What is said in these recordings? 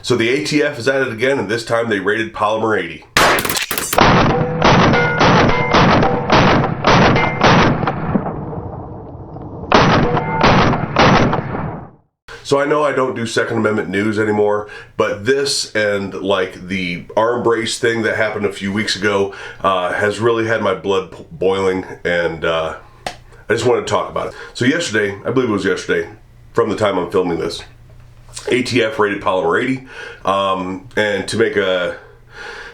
So the ATF is at it again, and this time they raided Polymer 80. So I know I don't do Second Amendment news anymore, but this and like the arm brace thing that happened a few weeks ago has really had my blood boiling, and I just wanted to talk about it. So yesterday, I believe it was yesterday, from the time I'm filming this, ATF raided Polymer 80, and to make a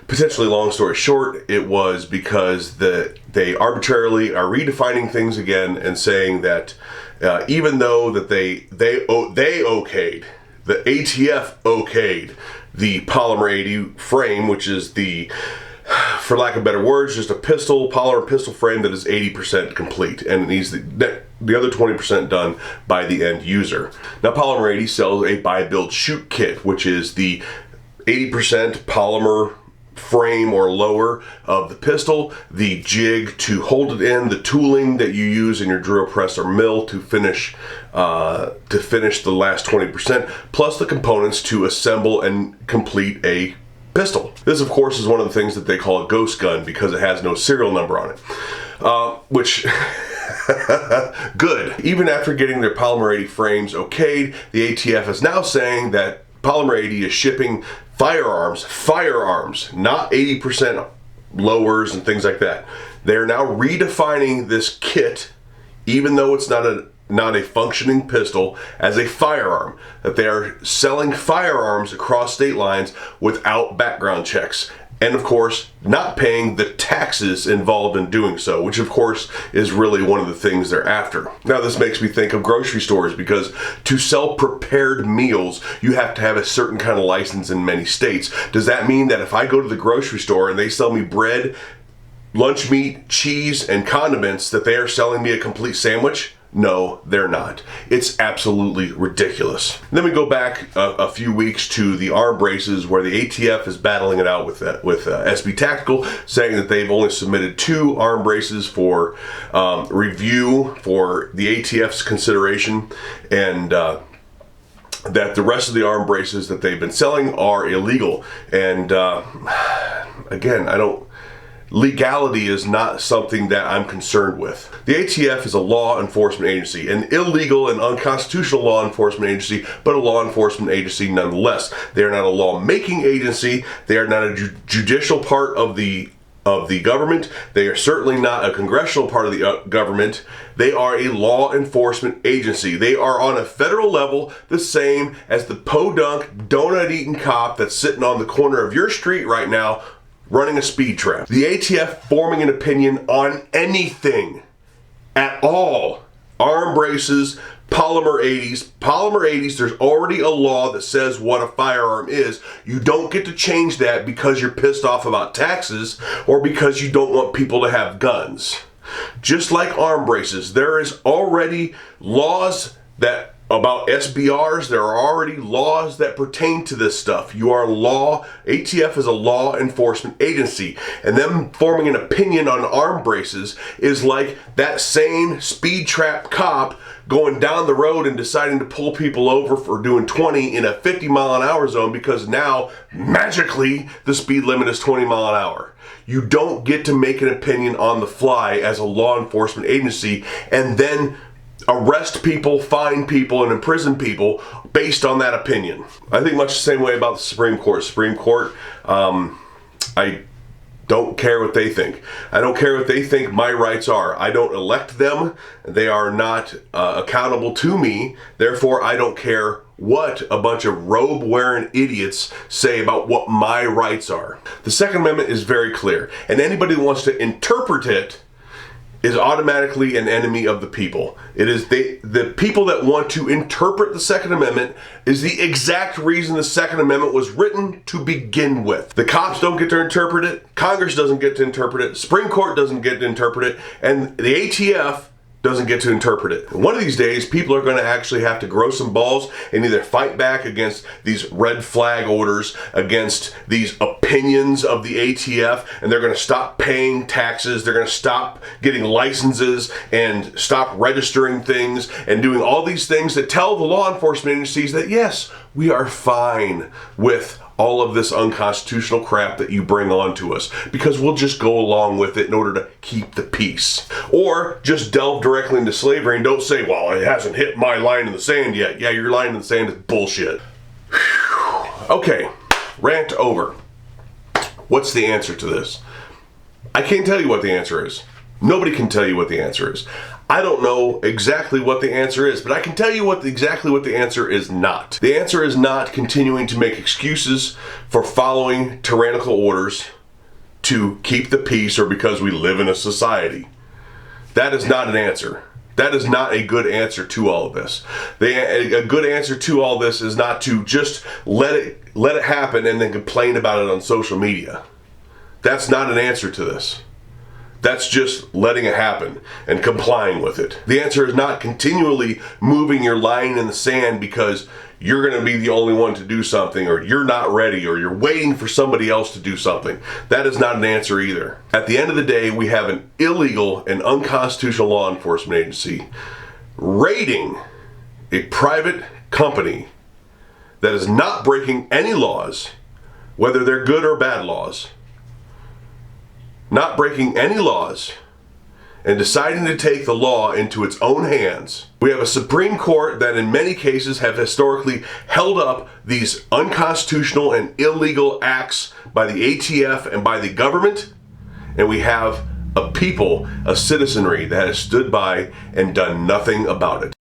potentially long story short, it was because they arbitrarily are redefining things again and saying that even though that they okayed, the ATF okayed the Polymer 80 frame, which is the, for lack of better words, just a polymer pistol frame that is 80% complete, and it needs the other 20% done by the end user. Now, Polymer 80 sells a buy, build, shoot kit, which is the 80% polymer frame or lower of the pistol, the jig to hold it in, the tooling that you use in your drill press or mill to finish the last 20%, plus the components to assemble and complete a pistol. This, of course, is one of the things that they call a ghost gun because it has no serial number on it, which good. Even after getting their Polymer 80 frames okayed, the ATF is now saying that Polymer 80 is shipping firearms, not 80% lowers and things like that. They're now redefining this kit, even though it's not a functioning pistol, as a firearm. That they are selling firearms across state lines without background checks. And of course, not paying the taxes involved in doing so, which of course is really one of the things they're after. Now, this makes me think of grocery stores, because to sell prepared meals, you have to have a certain kind of license in many states. Does that mean that if I go to the grocery store and they sell me bread, lunch meat, cheese, and condiments, that they are selling me a complete sandwich? No, they're not. It's absolutely ridiculous. Then we go back a few weeks to the arm braces, where the ATF is battling it out with SB Tactical, saying that they've only submitted 2 arm braces for review for the ATF's consideration, and that the rest of the arm braces that they've been selling are illegal. And again, legality is not something that I'm concerned with. The ATF is a law enforcement agency, an illegal and unconstitutional law enforcement agency, but a law enforcement agency nonetheless. They are not a law-making agency. They are not a judicial part of the government. They are certainly not a congressional part of the government. They are a law enforcement agency. They are on a federal level the same as the podunk, donut-eating cop that's sitting on the corner of your street right now running a speed trap. The ATF forming an opinion on anything at all. Arm braces, Polymer 80s. Polymer 80s, there's already a law that says what a firearm is. You don't get to change that because you're pissed off about taxes or because you don't want people to have guns. Just like arm braces, there is already laws about SBRs. There are already laws that pertain to this stuff. ATF is a law enforcement agency, and them forming an opinion on arm braces is like that same speed trap cop going down the road and deciding to pull people over for doing 20 in a 50-mile-an-hour zone because now, magically, the speed limit is 20 miles an hour. You don't get to make an opinion on the fly as a law enforcement agency and then arrest people, fine people, and imprison people based on that opinion. I think much the same way about the Supreme Court. Supreme Court, I don't care what they think. I don't care what they think my rights are. I don't elect them. They are not accountable to me. Therefore, I don't care what a bunch of robe-wearing idiots say about what my rights are. The Second Amendment is very clear, and anybody who wants to interpret it is automatically an enemy of the people. It is the people that want to interpret the Second Amendment is the exact reason the Second Amendment was written to begin with. The cops don't get to interpret it, Congress doesn't get to interpret it, Supreme Court doesn't get to interpret it, and the ATF doesn't get to interpret it. One of these days, people are going to actually have to grow some balls and either fight back against these red flag orders, against these opinions of the ATF, and they're going to stop paying taxes, they're going to stop getting licenses and stop registering things and doing all these things that tell the law enforcement agencies that yes, we are fine with all of this unconstitutional crap that you bring on to us, because we'll just go along with it in order to keep the peace. Or just delve directly into slavery and don't say, well, it hasn't hit my line in the sand yet. Yeah, your line in the sand is bullshit. Whew. Okay, rant over. What's the answer to this? I can't tell you what the answer is. Nobody can tell you what the answer is. I don't know exactly what the answer is, but I can tell you exactly what the answer is not. The answer is not continuing to make excuses for following tyrannical orders to keep the peace or because we live in a society. That is not an answer. That is not a good answer to all of this. A good answer to all this is not to just let it happen and then complain about it on social media. That's not an answer to this. That's just letting it happen and complying with it. The answer is not continually moving your line in the sand because you're going to be the only one to do something, or you're not ready, or you're waiting for somebody else to do something. That is not an answer either. At the end of the day, we have an illegal and unconstitutional law enforcement agency raiding a private company that is not breaking any laws, whether they're good or bad laws. Not breaking any laws and deciding to take the law into its own hands. We have a Supreme Court that in many cases have historically held up these unconstitutional and illegal acts by the ATF and by the government, and we have a people, a citizenry that has stood by and done nothing about it.